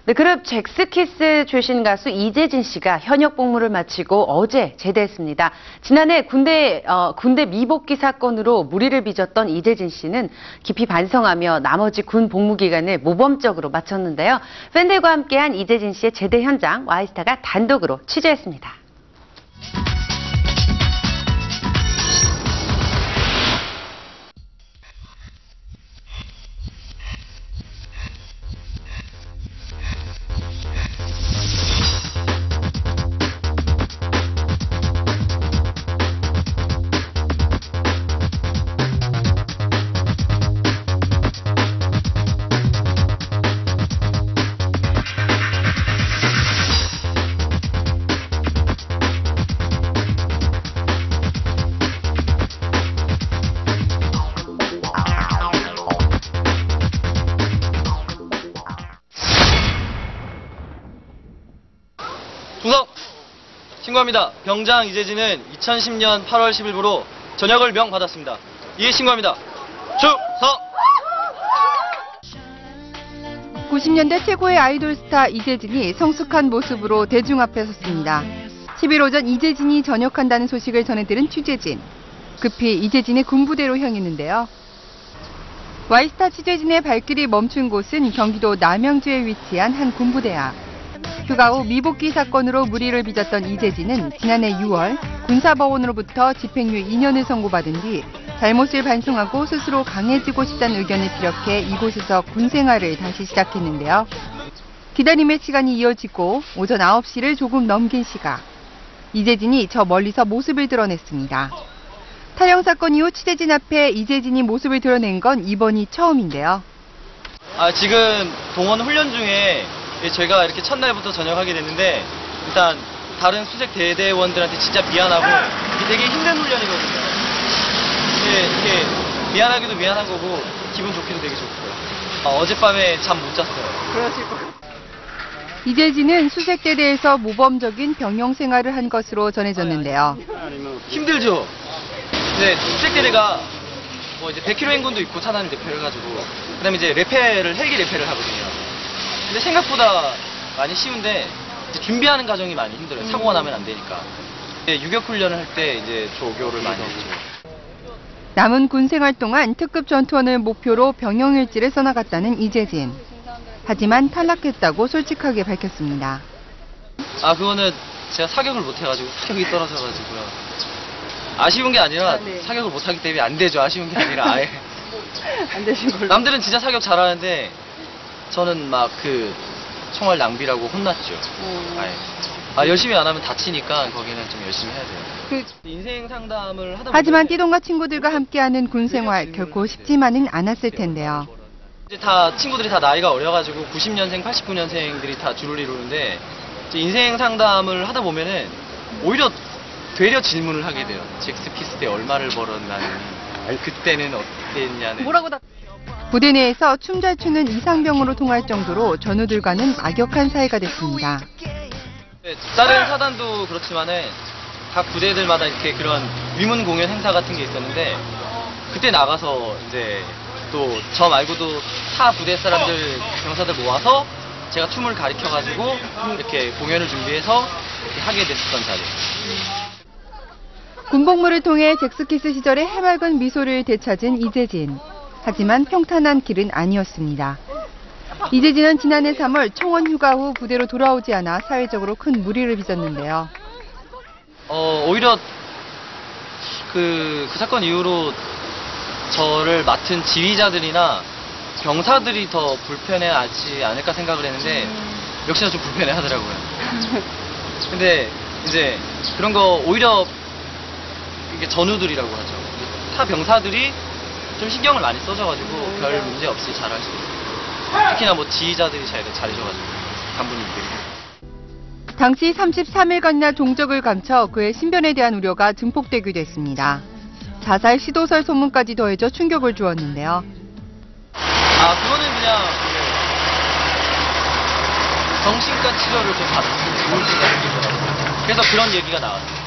네, 그룹 잭스키스 출신 가수 이재진 씨가 현역 복무를 마치고 어제 제대했습니다. 지난해 군대 미복귀 사건으로 물의를 빚었던 이재진 씨는 깊이 반성하며 나머지 군 복무 기간을 모범적으로 마쳤는데요. 팬들과 함께한 이재진 씨의 제대 현장 와이스타가 단독으로 취재했습니다. 충성! 신고합니다. 병장 이재진은 2010년 8월 10일부로 전역을 명받았습니다. 이에 신고합니다. 충성! 90년대 최고의 아이돌 스타 이재진이 성숙한 모습으로 대중 앞에 섰습니다. 10일 오전 이재진이 전역한다는 소식을 전해들은 취재진. 급히 이재진의 군부대로 향했는데요. 와이스타 취재진의 발길이 멈춘 곳은 경기도 남양주에 위치한 한 군부대 앞. 휴가 후 미복귀 사건으로 물의를 빚었던 이재진은 지난해 6월 군사법원으로부터 집행유예 2년을 선고받은 뒤 잘못을 반성하고 스스로 강해지고 싶다는 의견을 피력해 이곳에서 군 생활을 다시 시작했는데요. 기다림의 시간이 이어지고 오전 9시를 조금 넘긴 시각. 이재진이 저 멀리서 모습을 드러냈습니다. 탈영 사건 이후 취재진 앞에 이재진이 모습을 드러낸 건 이번이 처음인데요. 지금 동원 훈련 중에 제가 이렇게 첫날부터 전역하게 됐는데 일단 다른 수색 대대원들한테 진짜 미안하고 이게 되게 힘든 훈련이거든요. 이게 미안하기도 미안한 거고 기분 좋기도 되게 좋고요. 어젯밤에 잠 못 잤어요. 그러실 것 같아요. 이재진은 수색대대에서 모범적인 병영 생활을 한 것으로 전해졌는데요. 힘들죠. 네, 수색대대가 이제 100km 행군도 있고 차단 대표를 해가지고 그다음에 이제 헬기 레페를 하거든요. 근데 생각보다 많이 쉬운데 이제 준비하는 과정이 많이 힘들어요. 사고가 나면 안 되니까. 유격 훈련을 할 때 이제 조교를 많이 했죠. 남은 군 생활 동안 특급 전투원을 목표로 병영일지를 써나갔다는 이재진. 하지만 탈락했다고 솔직하게 밝혔습니다. 그거는 제가 사격을 못 해가지고 사격이 떨어져가지고요. 아쉬운 게 아니라 사격을 못 하기 때문에 안 되죠. 아쉬운 게 아니라 아예. 안 되신 걸로. 남들은 진짜 사격 잘하는데 저는 막 총알 낭비라고 혼났죠. 열심히 안 하면 다치니까 거기는 좀 열심히 해야 돼요. 인생 상담을 하다 보면 하지만 띠동과 친구들과 함께하는 군 생활 결코 쉽지만은 않았을 텐데요. 이제 다 친구들이 다 나이가 어려가지고 90년생, 89년생들이 다 주를 이루는데 인생 상담을 하다 보면은 오히려 되려 질문을 하게 돼요. 잭스키스 때 얼마를 벌었나는, 그때는 어떻게 했냐는. 부대 내에서 춤 잘 추는 이상병으로 통할 정도로 전우들과는 막역한 사이가 됐습니다. 다른 사단도 그렇지만은 각 부대들마다 이렇게 그런 위문 공연 행사 같은 게 있었는데 그때 나가서 이제 또 저 말고도 타 부대 사람들 병사들 모아서 제가 춤을 가르쳐가지고 이렇게 공연을 준비해서 이렇게 하게 됐었던 자리. 군복무를 통해 잭스키스 시절의 해맑은 미소를 되찾은 이재진. 하지만 평탄한 길은 아니었습니다. 이재진은 지난해 3월 청원 휴가 후 부대로 돌아오지 않아 사회적으로 큰 물의를 빚었는데요. 오히려 그 사건 이후로 저를 맡은 지휘자들이나 병사들이 더 불편해하지 않을까 생각을 했는데 역시나 좀 불편해하더라고요. 근데 이제 그런 거 오히려 이게 전우들이라고 하죠. 타 병사들이 좀 신경을 많이 써줘가지고 별 문제 없이 잘할 수 있어요. 특히나 지휘자들이 잘해줘가지고 간부님들이. 당시 33일간이나 종적을 감춰 그의 신변에 대한 우려가 증폭되기도 했습니다. 자살 시도설 소문까지 더해져 충격을 주었는데요. 그거는 그냥 정신과 치료를 좀 받았으면 좋을 것 같더라고요. 그래서 그런 얘기가 나왔어요.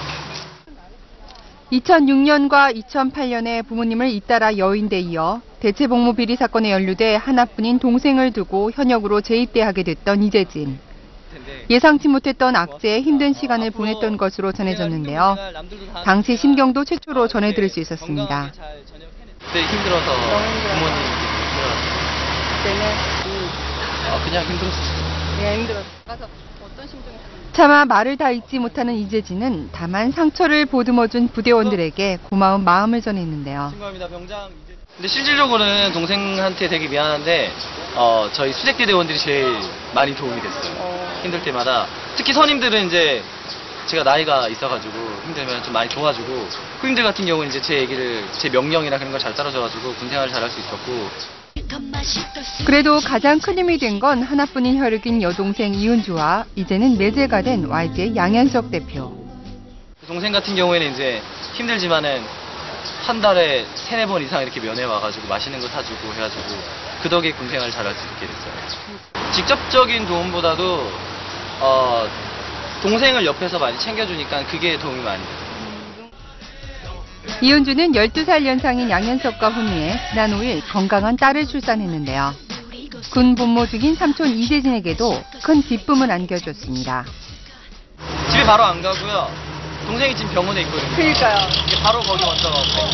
2006년과 2008년에 부모님을 잇따라 여인대 이어 대체복무 비리 사건에 연루돼 하나뿐인 동생을 두고 현역으로 재입대하게 됐던 이재진. 예상치 못했던 악재에 힘든 시간을 보냈던 것으로 전해졌는데요. 당시 심경도 최초로 전해드릴 수 있었습니다. 그때 힘들어서 부모님 그때는 그냥 힘들었어요. 힘들었어. 가서 어떤 심정이 차마 말을 다 잊지 못하는 이재진은 다만 상처를 보듬어준 부대원들에게 고마운 마음을 전했는데요. 신고합니다, 병장. 근데 실질적으로는 동생한테 되게 미안한데 저희 수색대 대원들이 제일 많이 도움이 됐어요. 힘들 때마다. 특히 선임들은 이제 제가 나이가 있어가지고 힘들면 좀 많이 도와주고, 후임들 같은 경우는 이제 제 얘기를, 제 명령이나 그런 걸 잘 따라줘가지고 군 생활을 잘할 수 있었고. 그래도 가장 큰 힘이 된 건 하나뿐인 혈육인 여동생 이은주와 이제는 매제가 된 YG의 양현석 대표. 동생 같은 경우에는 이제 힘들지만은 한 달에 3-4번 이상 이렇게 면회 와가지고 맛있는 거 사주고 해가지고 그 덕에 군 생활을 잘할 수 있게 됐어요. 직접적인 도움보다도 동생을 옆에서 많이 챙겨주니까 그게 도움이 많이 됐어요. 이은주는 12살 연상인 양현석과 혼인해 지난 5일 건강한 딸을 출산했는데요. 군 복무 중인 삼촌 이재진에게도 큰 기쁨을 안겨줬습니다. 집에 바로 안 가고요. 동생이 지금 병원에 있거든요. 그러니까요. 바로 거기 먼저 간 거예요.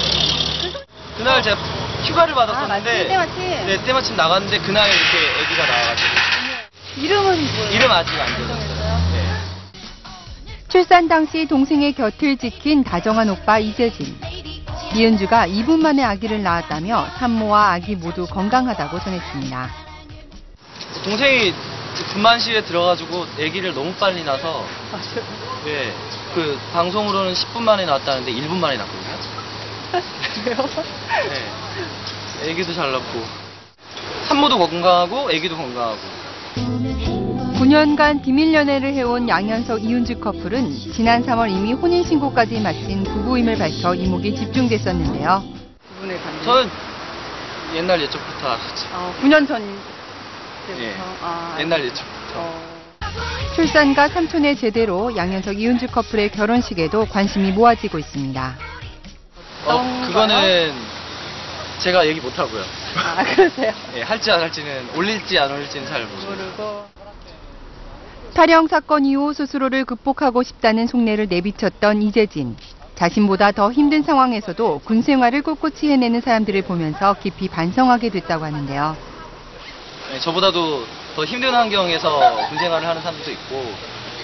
그날 제가 휴가를 받았었는데 때마침 나갔는데 그날 이렇게 아기가 나와가지고. 이름은 뭐예요? 이름 아직 안 정했어요. 네. 출산 당시 동생의 곁을 지킨 다정한 오빠 이재진. 이은주가 2분 만에 아기를 낳았다며 산모와 아기 모두 건강하다고 전했습니다. 동생이 분만실에 들어가지고 아기를 너무 빨리 낳아서 네, 그 방송으로는 10분 만에 낳았다는데 1분 만에 낳거든요. 그래요? 네. 아기도 잘 낳고 산모도 건강하고 아기도 건강하고. 9년간 비밀 연애를 해온 양현석 이은주 커플은 지난 3월 이미 혼인신고까지 마친 부부임을 밝혀 이목이 집중됐었는데요. 저는 옛날 예적부터 알았죠. 9년 전 때부터? 예. 옛날 예적부터. 출산과 삼촌의 제대로 양현석 이은주 커플의 결혼식에도 관심이 모아지고 있습니다. 그거는 제가 얘기 못 하고요. 그러세요? 예, 할지 안 할지는, 올릴지 안 올릴지는 잘 모르고. 탈영 사건 이후 스스로를 극복하고 싶다는 속내를 내비쳤던 이재진. 자신보다 더 힘든 상황에서도 군 생활을 꿋꿋이 해내는 사람들을 보면서 깊이 반성하게 됐다고 하는데요. 네, 저보다도 더 힘든 환경에서 군 생활을 하는 사람들도 있고,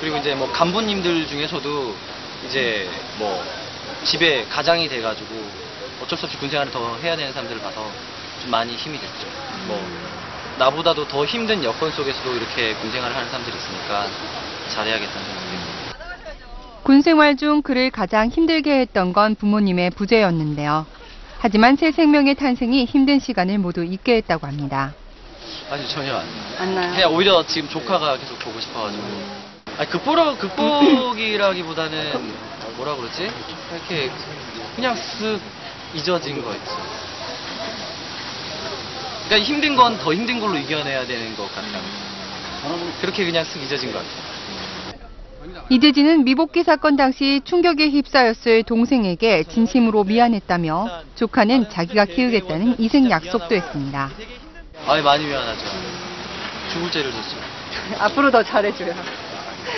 그리고 이제 뭐 간부님들 중에서도 이제 뭐 집에 가장이 돼가지고 어쩔 수 없이 군 생활을 더 해야 되는 사람들을 봐서 좀 많이 힘이 됐죠. 뭐 나보다도 더 힘든 여건 속에서도 이렇게 군 생활을 하는 사람들이 있으니까 잘해야겠다는 생각이. 군 생활 중 그를 가장 힘들게 했던 건 부모님의 부재였는데요. 하지만 새 생명의 탄생이 힘든 시간을 모두 잊게 했다고 합니다. 아니 전혀 안 나요? 그냥 오히려 지금 조카가 계속 보고 싶어가지고. 아니 극복이라기보다는 뭐라 그러지? 이렇게 그냥 쓱 잊어진 거 있죠. 그러니까 힘든 건 더 힘든 걸로 이겨내야 되는 것 같아요. 그렇게 그냥 쓱 잊어진 것 같아요. 이재진은 미복귀 사건 당시 충격에 휩싸였을 동생에게 진심으로 미안했다며 조카는 자기가 키우겠다는 이생 약속도 했습니다. 아니 많이 미안하죠. 죽을 죄를 졌죠. 앞으로 더 잘해줘요.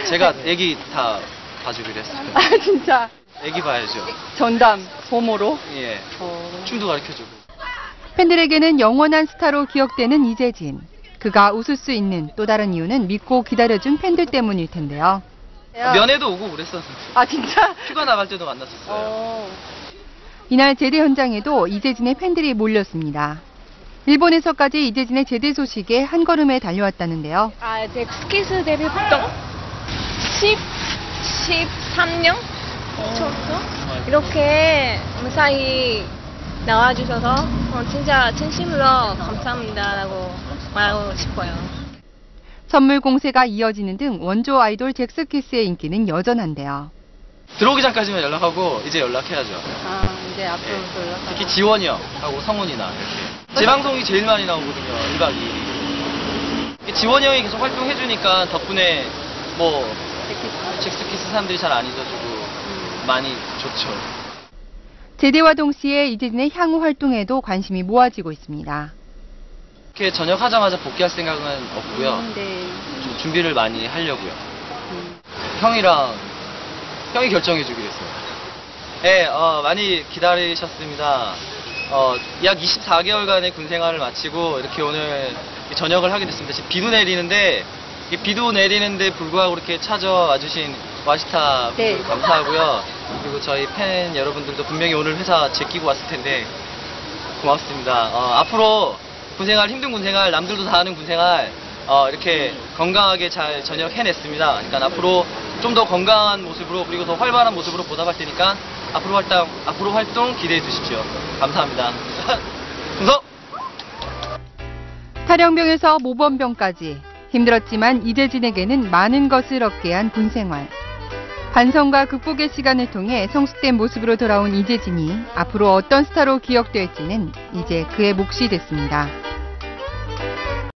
제가 애기 다 봐주기로 했어요. 진짜? 애기 봐야죠. 전담, 보모로? 예. 춤도 가르쳐주고. 팬들에게는 영원한 스타로 기억되는 이재진. 그가 웃을 수 있는 또 다른 이유는 믿고 기다려준 팬들 때문일 텐데요. 면회도 오고 그랬었어요. 진짜? 휴가 나갈 때도 만났었어요. 이날 제대 현장에도 이재진의 팬들이 몰렸습니다. 일본에서까지 이재진의 제대 소식에 한 걸음에 달려왔다는데요. 제 스키스 데뷔부터 13년 처음부터 이렇게 무사히 나와주셔서 진짜 진심으로 감사합니다라고 말하고 싶어요. 선물 공세가 이어지는 등 원조 아이돌 잭스키스의 인기는 여전한데요. 들어오기 전까지만 연락하고 이제 연락해야죠. 이제 앞으로도 연락하고. 특히 지원이 형하고 성훈이나 이렇게. 제 방송이 제일 많이 나오거든요. 1박 2일이. 지원이 형이 계속 활동해주니까 덕분에 뭐 잭스키스 사람들이 잘 안 잊어주고 많이 좋죠. 제대와 동시에 이재진의 향후 활동에도 관심이 모아지고 있습니다. 이렇게 전역하자마자 복귀할 생각은 없고요. 네. 좀 준비를 많이 하려고요. 형이 결정해주기로 했어요. 네, 많이 기다리셨습니다. 약 24개월간의 군 생활을 마치고 이렇게 오늘 전역을 하게 됐습니다. 지금 비도 내리는데 이 비도 내리는데 불구하고 이렇게 찾아와 주신 와시타 분들 네. 감사하고요. 그리고 저희 팬 여러분들도 분명히 오늘 회사 제끼고 왔을 텐데 고맙습니다. 앞으로 군생활, 힘든 군생활, 남들도 다 하는 군생활 이렇게 건강하게 잘 전역해냈습니다. 그러니까 앞으로 좀 더 건강한 모습으로 그리고 더 활발한 모습으로 보답할 테니까 앞으로 활동 기대해 주십시오. 감사합니다. 충성! 탈영병에서 모범병까지 힘들었지만 이재진에게는 많은 것을 얻게 한 군생활. 반성과 극복의 시간을 통해 성숙된 모습으로 돌아온 이재진이 앞으로 어떤 스타로 기억될지는 이제 그의 몫이 됐습니다.